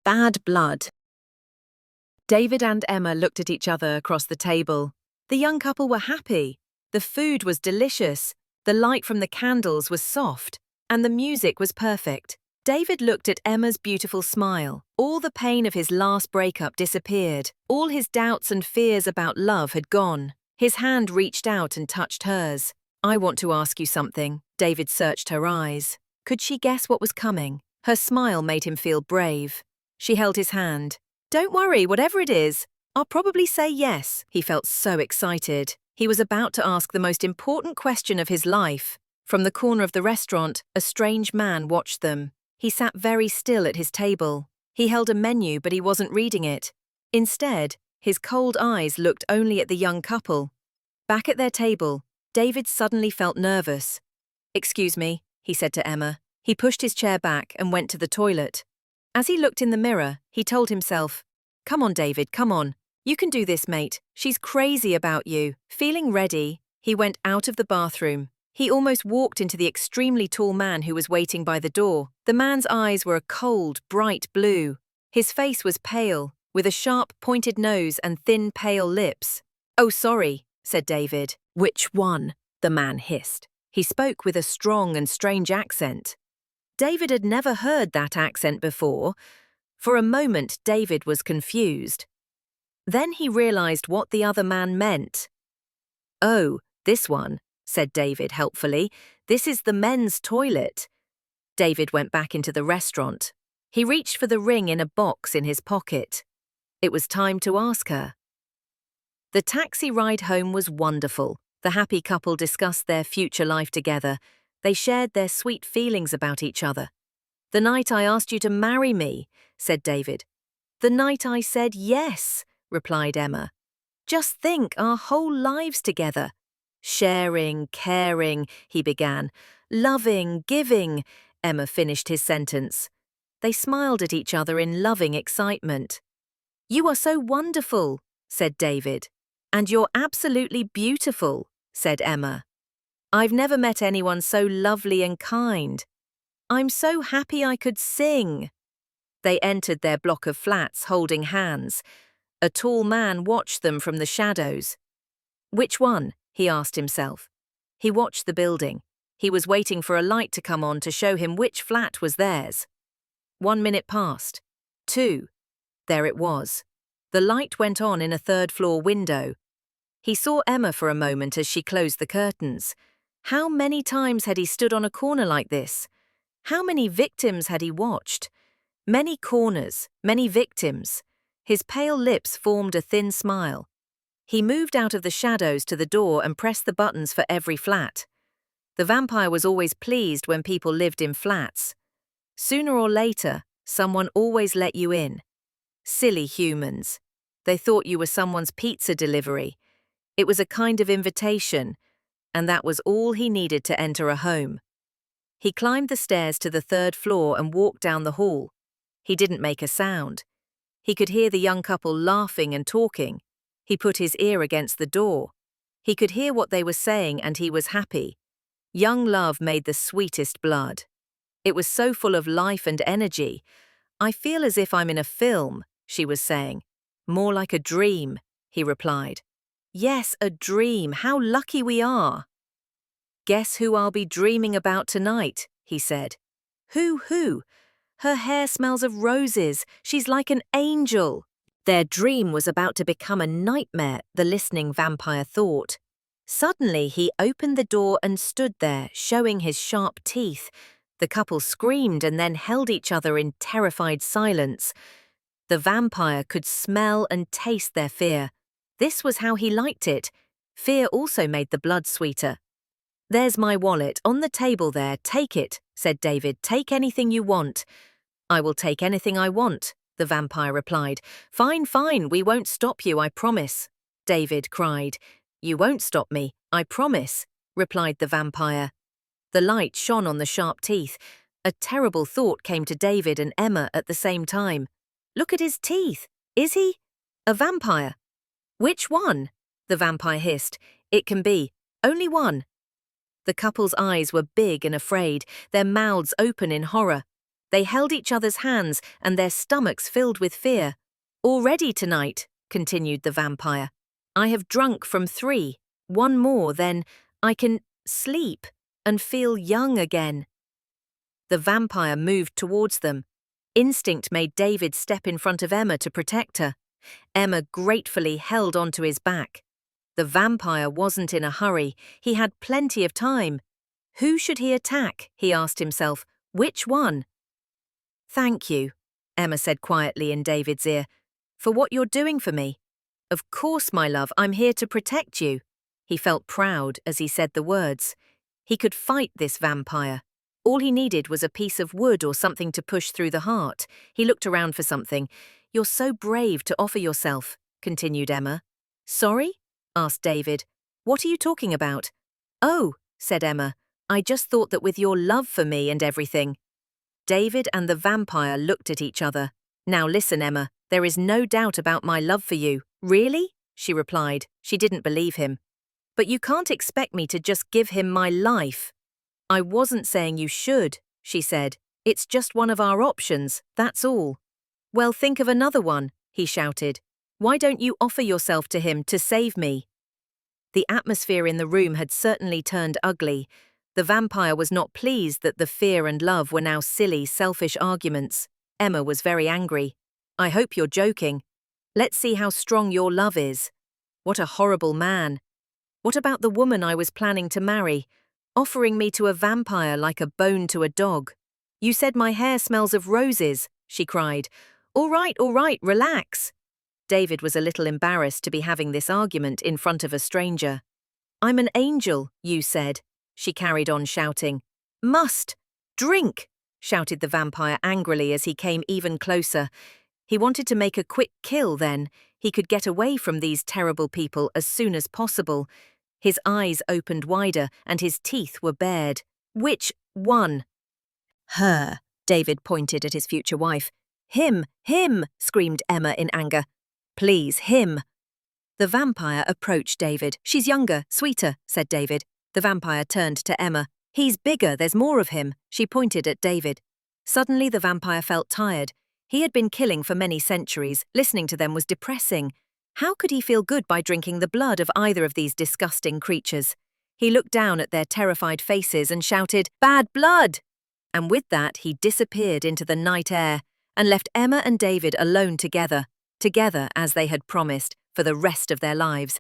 Bad blood. David and Emma looked at each other across the table. The young couple were happy. The food was delicious, the light from the candles was soft, and the music was perfect. David looked at Emma's beautiful smile. All the pain of his last breakup disappeared. All his doubts and fears about love had gone. His hand reached out and touched hers. "I want to ask you something." David searched her eyes. Could she guess what was coming? Her smile made him feel brave. She held his hand. "Don't worry, whatever it is, I'll probably say yes." He felt so excited. He was about to ask the most important question of his life. From the corner of the restaurant, a strange man watched them. He sat very still at his table. He held a menu, but he wasn't reading it. Instead, his cold eyes looked only at the young couple. Back at their table, David suddenly felt nervous. "Excuse me," he said to Emma. He pushed his chair back and went to the toilet. As he looked in the mirror, he told himself, "Come on, David, come on. You can do this, mate. She's crazy about you." Feeling ready, he went out of the bathroom. He almost walked into the extremely tall man who was waiting by the door. The man's eyes were a cold, bright blue. His face was pale, with a sharp, pointed nose and thin, pale lips. "Oh, sorry," said David. "Which one?" the man hissed. He spoke with a strong and strange accent. David had never heard that accent before. For a moment, David was confused. Then he realized what the other man meant. "Oh, this one," said David helpfully. "This is the men's toilet." David went back into the restaurant. He reached for the ring in a box in his pocket. It was time to ask her. The taxi ride home was wonderful. The happy couple discussed their future life together. They shared their sweet feelings about each other. "The night I asked you to marry me," said David. "The night I said yes," replied Emma. "Just think, our whole lives together. Sharing, caring," he began. "Loving, giving," Emma finished his sentence. They smiled at each other in loving excitement. "You are so wonderful," said David. "And you're absolutely beautiful," said Emma. "I've never met anyone so lovely and kind. I'm so happy I could sing." They entered their block of flats holding hands. A tall man watched them from the shadows. "Which one?" he asked himself. He watched the building. He was waiting for a light to come on to show him which flat was theirs. 1 minute passed. 2. There it was. The light went on in a third-floor window. He saw Emma for a moment as she closed the curtains. How many times had he stood on a corner like this? How many victims had he watched? Many corners, many victims. His pale lips formed a thin smile. He moved out of the shadows to the door and pressed the buttons for every flat. The vampire was always pleased when people lived in flats. Sooner or later, someone always let you in. Silly humans. They thought you were someone's pizza delivery. It was a kind of invitation, and that was all he needed to enter a home. He climbed the stairs to the 3rd floor and walked down the hall. He didn't make a sound. He could hear the young couple laughing and talking. He put his ear against the door. He could hear what they were saying, and he was happy. Young love made the sweetest blood. It was so full of life and energy. "I feel as if I'm in a film," she was saying. "More like a dream," he replied. "Yes, a dream. How lucky we are." "Guess who I'll be dreaming about tonight," he said. Who? Her hair smells of roses. She's like an angel." Their dream was about to become a nightmare, the listening vampire thought. Suddenly, he opened the door and stood there, showing his sharp teeth. The couple screamed and then held each other in terrified silence. The vampire could smell and taste their fear. This was how he liked it. Fear also made the blood sweeter. "There's my wallet, on the table there, take it," said David. "Take anything you want." "I will take anything I want," the vampire replied. Fine, we won't stop you, I promise," David cried. "You won't stop me, I promise," replied the vampire. The light shone on the sharp teeth. A terrible thought came to David and Emma at the same time. "Look at his teeth. Is he a vampire?" "Which one?" the vampire hissed. "It can be. Only one." The couple's eyes were big and afraid, their mouths open in horror. They held each other's hands and their stomachs filled with fear. "Already tonight," continued the vampire. "I have drunk from 3. One more, then I can sleep and feel young again." The vampire moved towards them. Instinct made David step in front of Emma to protect her. Emma gratefully held onto his back. The vampire wasn't in a hurry. He had plenty of time. Who should he attack? He asked himself. Which one? "Thank you," Emma said quietly in David's ear, "for what you're doing for me." "Of course, my love, I'm here to protect you." He felt proud as he said the words. He could fight this vampire. All he needed was a piece of wood or something to push through the heart. He looked around for something. "You're so brave to offer yourself," continued Emma. "Sorry?" asked David. "What are you talking about?" "Oh," said Emma, "I just thought that with your love for me and everything." David and the vampire looked at each other. "Now listen, Emma, there is no doubt about my love for you." "Really?" she replied. She didn't believe him. "But you can't expect me to just give him my life." "I wasn't saying you should," she said. "It's just one of our options, that's all." "Well, think of another one," he shouted. "Why don't you offer yourself to him to save me?" The atmosphere in the room had certainly turned ugly. The vampire was not pleased that the fear and love were now silly, selfish arguments. Emma was very angry. "I hope you're joking. Let's see how strong your love is." What a horrible man. What about the woman I was planning to marry? Offering me to a vampire like a bone to a dog. "You said my hair smells of roses," she cried. All right, relax." David was a little embarrassed to be having this argument in front of a stranger. "I'm an angel, you said," she carried on shouting. "Must! Drink!" shouted the vampire angrily as he came even closer. He wanted to make a quick kill then. He could get away from these terrible people as soon as possible. His eyes opened wider and his teeth were bared. "Which one?" "Her," David pointed at his future wife. Him, screamed Emma in anger. "Please, him." The vampire approached David. "She's younger, sweeter," said David. The vampire turned to Emma. "He's bigger, there's more of him." She pointed at David. Suddenly the vampire felt tired. He had been killing for many centuries. Listening to them was depressing. How could he feel good by drinking the blood of either of these disgusting creatures? He looked down at their terrified faces and shouted, "Bad blood!" And with that he disappeared into the night air and left Emma and David alone together as they had promised, for the rest of their lives.